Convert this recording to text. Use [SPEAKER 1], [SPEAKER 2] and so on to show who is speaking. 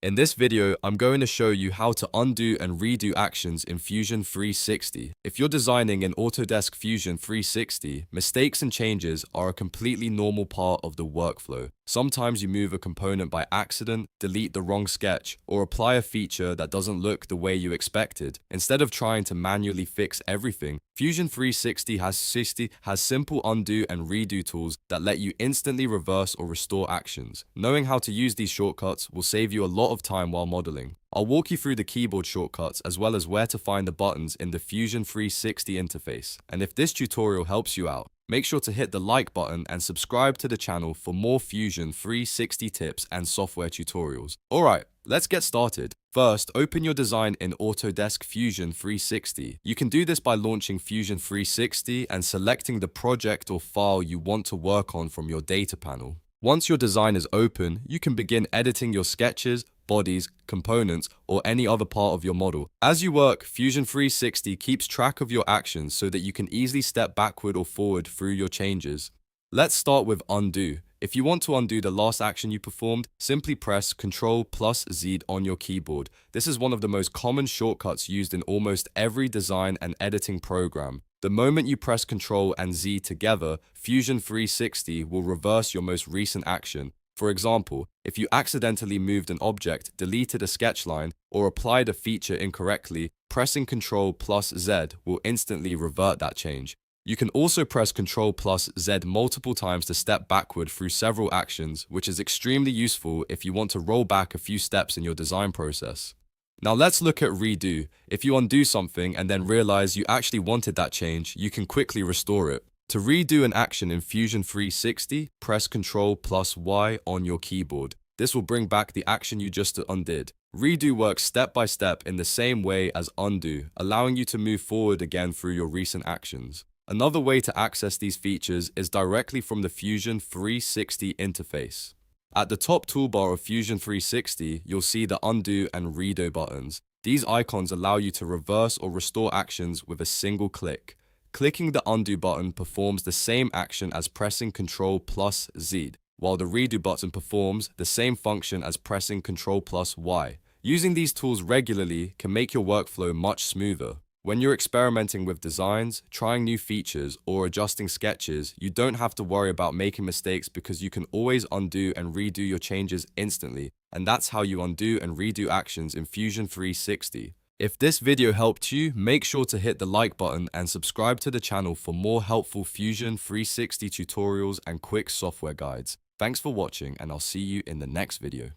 [SPEAKER 1] In this video, I'm going to show you how to undo and redo actions in Fusion 360. If you're designing in Autodesk Fusion 360, mistakes and changes are a completely normal part of the workflow. Sometimes you move a component by accident, delete the wrong sketch, or apply a feature that doesn't look the way you expected. Instead of trying to manually fix everything, Fusion 360 has simple undo and redo tools that let you instantly reverse or restore actions. Knowing how to use these shortcuts will save you a lot of time while modeling. I'll walk you through the keyboard shortcuts as well as where to find the buttons in the Fusion 360 interface. And if this tutorial helps you out, make sure to hit the like button and subscribe to the channel for more Fusion 360 tips and software tutorials. Alright, let's get started. First, open your design in Autodesk Fusion 360. You can do this by launching Fusion 360 and selecting the project or file you want to work on from your data panel. Once your design is open, you can begin editing your sketches, bodies, components, or any other part of your model. As you work, Fusion 360 keeps track of your actions so that you can easily step backward or forward through your changes. Let's start with undo. If you want to undo the last action you performed, simply press Ctrl+Z on your keyboard. This is one of the most common shortcuts used in almost every design and editing program. The moment you press Ctrl and Z together, Fusion 360 will reverse your most recent action. For example, if you accidentally moved an object, deleted a sketch line, or applied a feature incorrectly, pressing Ctrl+Z will instantly revert that change. You can also press Ctrl+Z multiple times to step backward through several actions, which is extremely useful if you want to roll back a few steps in your design process. Now let's look at redo. If you undo something and then realize you actually wanted that change, you can quickly restore it. To redo an action in Fusion 360, press Ctrl+Y on your keyboard. This will bring back the action you just undid. Redo works step by step in the same way as undo, allowing you to move forward again through your recent actions. Another way to access these features is directly from the Fusion 360 interface. At the top toolbar of Fusion 360, you'll see the undo and redo buttons. These icons allow you to reverse or restore actions with a single click. Clicking the undo button performs the same action as pressing Ctrl+Z, while the redo button performs the same function as pressing Ctrl+Y. Using these tools regularly can make your workflow much smoother. When you're experimenting with designs, trying new features, or adjusting sketches, you don't have to worry about making mistakes because you can always undo and redo your changes instantly. And that's how you undo and redo actions in Fusion 360. If this video helped you, make sure to hit the like button and subscribe to the channel for more helpful Fusion 360 tutorials and quick software guides. Thanks for watching, and I'll see you in the next video.